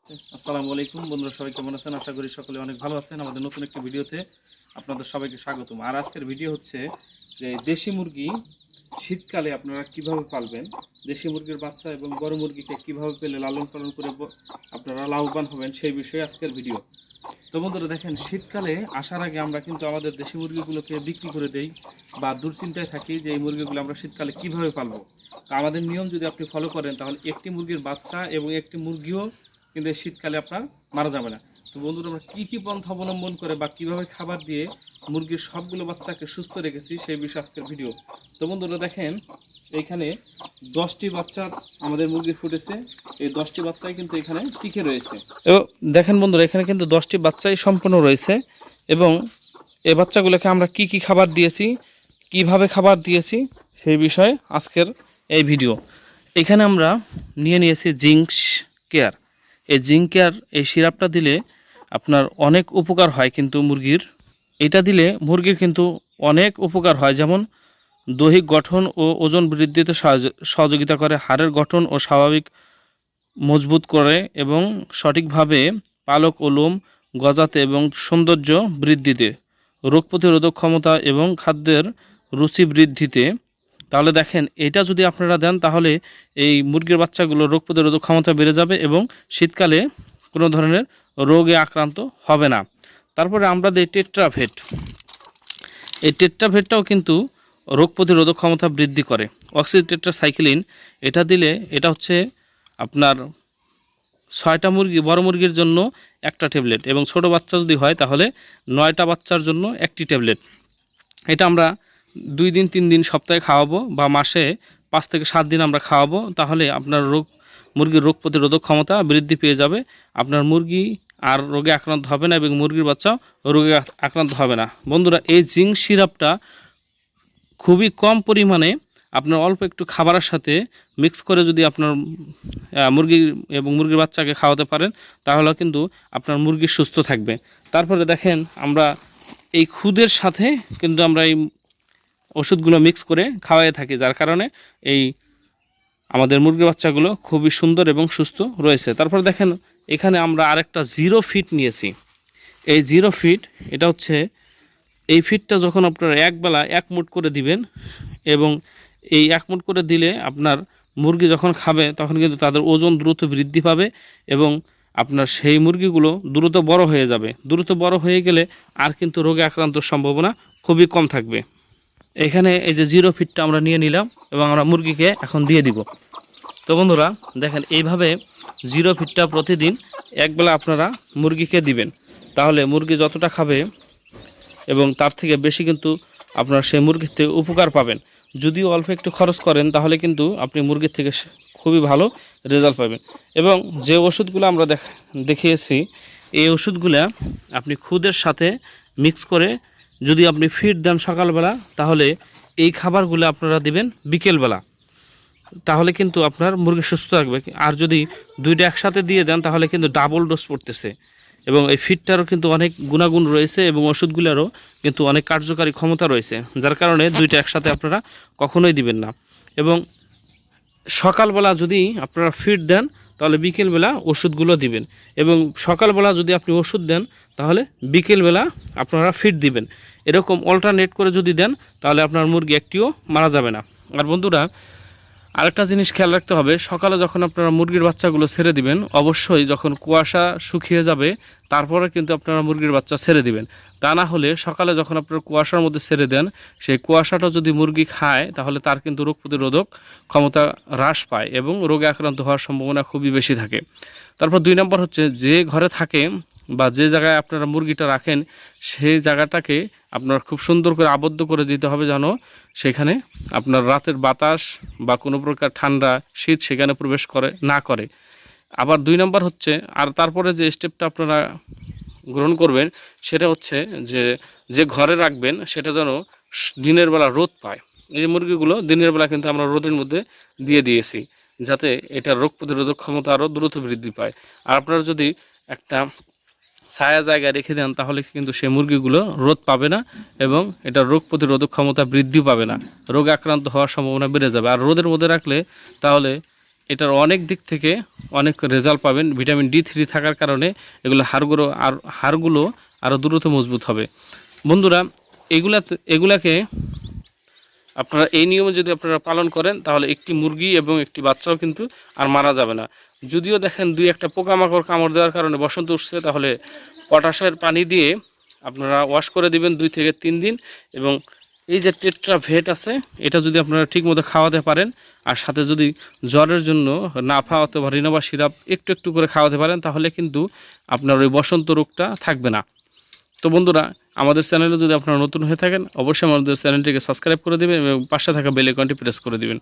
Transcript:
আসসালামু আলাইকুম বন্ধুরা, সবাই কেমন আছেন? আশা করি সকলে অনেক ভালো আছেন। আমাদের নতুন একটি ভিডিওতে আপনাদের সবাইকে স্বাগতম। আর আজকের ভিডিও হচ্ছে যে দেশি মুরগি শীতকালে আপনারা কিভাবে পালবেন, দেশি মুরগির বাচ্চা এবং বড় মুরগিকে কিভাবে পেলে লালন পালন করে আপনারা লাভবান হবেন সেই বিষয়ে আজকের ভিডিও। তো বন্ধুরা দেখেন, শীতকালে আসার আগে আমরা কিন্তু আমাদের দেশি মুরগিগুলোকে বিক্রি করে দেই বা দুশ্চিন্তায় থাকি যে এই মুরগিগুলো আমরা শীতকালে কিভাবে পালবো। তো আমাদের নিয়ম যদি আপনি ফলো করেন তাহলে একটি মুরগির বাচ্চা এবং একটি মুরগিও কিন্তু শীতকালে আপনার মারা যাবে না। তো বন্ধুরা, আমরা কী পন্থা অবলম্বন করে বা কীভাবে খাবার দিয়ে মুরগির সবগুলো বাচ্চাকে সুস্থ রেখেছি সেই বিষয়ে আজকের ভিডিও। তো বন্ধুরা দেখেন, এইখানে 10টি বাচ্চা আমাদের মুরগি ফুটেছে। এই 10টি বাচ্চাই কিন্তু এখানে টিকে রয়েছে। এবং দেখেন বন্ধুরা, এখানে কিন্তু 10টি বাচ্চাই সম্পূর্ণ রয়েছে এবং এই বাচ্চাগুলোকে আমরা কি খাবার দিয়েছি, কিভাবে খাবার দিয়েছি সেই বিষয়ে আজকের এই ভিডিও। এখানে আমরা নিয়েছি জিঙ্কস কেয়ার। এই জিঙ্ক কেয়ার এই সিরাপটা দিলে আপনার অনেক উপকার হয় কিন্তু মুরগির। এটা দিলে মুরগির কিন্তু অনেক উপকার হয়, যেমন দৈহিক গঠন ও ওজন বৃদ্ধিতে সহযোগিতা করে, হাড়ের গঠন ও স্বাভাবিক মজবুত করে এবং সঠিকভাবে পালক ও লোম গজাতে এবং সৌন্দর্য বৃদ্ধিতে, রোগ প্রতিরোধক ক্ষমতা এবং খাদ্যের রুচি বৃদ্ধিতে। তাহলে দেখেন, এটা যদি আপনারা দেন তাহলে এই মুরগির বাচ্চাগুলো রোগ প্রতিরোধক ক্ষমতা বেড়ে যাবে এবং শীতকালে কোনো ধরনের রোগে আক্রান্ত হবে না। তারপরে আমরা দিই টেট্রাভেট। এই টেট্রাভেটটাও কিন্তু রোগ প্রতিরোধক ক্ষমতা বৃদ্ধি করে। অক্সিটেট্রাসাইক্লিন এটা দিলে, এটা হচ্ছে আপনার 6টা মুরগি, বড় মুরগির জন্য একটা ট্যাবলেট এবং ছোট বাচ্চা যদি হয় তাহলে 9টা বাচ্চার জন্য একটি ট্যাবলেট। এটা আমরা 2 দিন 3 দিন সপ্তাহে খাওয়াবো বা মাসে 5 থেকে 7 দিন আমরা খাওয়াবো। তাহলে আপনার মুরগির রোগ প্রতিরোধক ক্ষমতা বৃদ্ধি পেয়ে যাবে। আপনার মুরগি আর রোগে আক্রান্ত হবে না এবং মুরগির বাচ্চাও রোগে আক্রান্ত হবে না। বন্ধুরা, এই জিঙ্ক সিরাপটা খুবই কম পরিমাণে আপনার অল্প একটু খাবারের সাথে মিক্স করে যদি আপনার মুরগি এবং মুরগির বাচ্চাকে খাওয়াতে পারেন তাহলে কিন্তু আপনার মুরগি সুস্থ থাকবে। তারপরে দেখেন, আমরা এই খুদের সাথে কিন্তু আমরা এই ওষুধগুলো মিক্স করে খাওয়াই থাকি, যার কারণে এই আমাদের মুরগির বাচ্চাগুলো খুবই সুন্দর এবং সুস্থ রয়েছে। তারপর দেখেন, এখানে আমরা আরেকটা 0 ফিট নিয়েছি। এই 0 ফিট, এটা হচ্ছে এই ফিটটা যখন আপনারা একবেলা 1 মুঠ করে দিবেন এবং এই 1 মুঠ করে দিলে আপনার মুরগি যখন খাবে তখন কিন্তু তাদের ওজন দ্রুত বৃদ্ধি পাবে এবং আপনার সেই মুরগিগুলো দ্রুত বড় হয়ে যাবে। দ্রুত বড় হয়ে গেলে আর কিন্তু রোগে আক্রান্তর সম্ভাবনা খুবই কম থাকবে। এখানে এই যে 0 ফিটটা আমরা নিয়ে নিলাম এবং আমরা মুরগিকে এখন দিয়ে দিব। তো বন্ধুরা দেখেন, এইভাবে 0 ফিটটা প্রতিদিন একবেলা আপনারা মুরগিকে দিবেন। তাহলে মুরগি যতটা খাবে এবং তার থেকে বেশি কিন্তু আপনারা সেই মুরগির থেকে উপকার পাবেন। যদিও অল্প একটু খরচ করেন তাহলে কিন্তু আপনি মুরগির থেকে খুবই ভালো রেজাল্ট পাবেন। এবং যে ওষুধগুলো আমরা দেখিয়েছি, এই ওষুধগুলো আপনি খুদের সাথে মিক্স করে যদি আপনি ফিড দেন সকালবেলা, তাহলে এই খাবারগুলো আপনারা দিবেন বিকেলবেলা। তাহলে কিন্তু আপনার মুরগি সুস্থ থাকবে। আর যদি দুইটা একসাথে দিয়ে দেন তাহলে কিন্তু ডাবল ডোজ পড়তেছে এবং এই ফিডটারও কিন্তু অনেক গুণাগুণ রয়েছে এবং ওষুধগুলোরও কিন্তু অনেক কার্যকারী ক্ষমতা রয়েছে, যার কারণে দুইটা একসাথে আপনারা কখনোই দিবেন না। এবং সকালবেলা যদি আপনারা ফিড দেন তাহলে বিকেলবেলা ওষুধগুলো দিবেন এবং সকালবেলা যদি আপনি ওষুধ দেন তাহলে বিকেলবেলা আপনারা ফিড দিবেন। এরকম অল্টারনেট করে যদি দেন তাহলে আপনার মুরগি একটিও মারা যাবে না। আর বন্ধুরা, আরেকটা জিনিস খেয়াল রাখতে হবে, সকালে যখন আপনারা মুরগির বাচ্চাগুলো ছেড়ে দিবেন, অবশ্যই যখন কুয়াশা শুকিয়ে যাবে তারপরে কিন্তু আপনারা মুরগির বাচ্চা ছেড়ে দিবেন। তা না হলে সকালে যখন আপনারা কুয়াশার মধ্যে ছেড়ে দেন, সেই কুয়াশাটা যদি মুরগি খায় তাহলে তার কিন্তু রোগ প্রতিরোধক ক্ষমতা হ্রাস পায় এবং রোগে আক্রান্ত হওয়ার সম্ভাবনা খুবই বেশি থাকে। তারপর 2 নম্বর হচ্ছে, যে ঘরে থাকে বা যে জায়গায় আপনারা মুরগিটা রাখেন সেই জায়গাটাকে আপনার খুব সুন্দর করে আবদ্ধ করে দিতে হবে, যেন সেখানে আপনার রাতের বাতাস বা কোনো প্রকার ঠান্ডা শীত সেখানে প্রবেশ না করে। আবার 2 নম্বর হচ্ছে, আর তারপরে যে স্টেপটা আপনারা গ্রহণ করবেন সেটা হচ্ছে যে ঘরে রাখবেন সেটা যেন দিনের বেলা রোদ পায়। এই যে মুরগিগুলো দিনের বেলা কিন্তু আমরা রোদের মধ্যে দিয়ে দিয়েছি, যাতে এটা রোগ প্রতিরোধক ক্ষমতা আরও দ্রুত বৃদ্ধি পায়। আর আপনারা যদি একটা ছায়া জায়গায় রেখে দেন তাহলে কিন্তু সেই মুরগিগুলো রোদ পাবে না এবং এটা রোগ প্রতিরোধক ক্ষমতা বৃদ্ধি পাবে না, রোগে আক্রান্ত হওয়ার সম্ভাবনা বেড়ে যাবে। আর রোদের মধ্যে রাখলে তাহলে এটার অনেক দিক থেকে অনেক রেজাল্ট পাবেন। ভিটামিন D3 থাকার কারণে এগুলো হাড়গুলো আরও দ্রুত মজবুত হবে। বন্ধুরা এগুলাকে আপনারা এই নিয়মে যদি আপনারা পালন করেন তাহলে একটি মুরগি এবং একটি বাচ্চাও কিন্তু আর মারা যাবে না। যদিও দেখেন 2-1টা পোকামাকড় কামড় দেওয়ার কারণে বসন্ত উঠছে, তাহলে পটাশের পানি দিয়ে আপনারা ওয়াশ করে দিবেন 2 থেকে 3 দিন। এবং এই যে টেট্রাভেট আছে এটা যদি আপনারা ঠিকমতো খাওয়াতে পারেন, আর সাথে যদি জ্বরের জন্য নাফা অথবা রিনোভা সিরাপ একটু একটু করে খাওয়াতে পারেন, তাহলে কিন্তু আপনার ওই বসন্ত রোগটা থাকবে না। তো বন্ধুরা, আমাদের চ্যানেলে যদি আপনারা নতুন হয়ে থাকেন অবশ্যই আমাদের চ্যানেলটিকে সাবস্ক্রাইব করে দেবেন এবং পাশে থাকা বেল আইকনটি প্রেস করে দিবেন।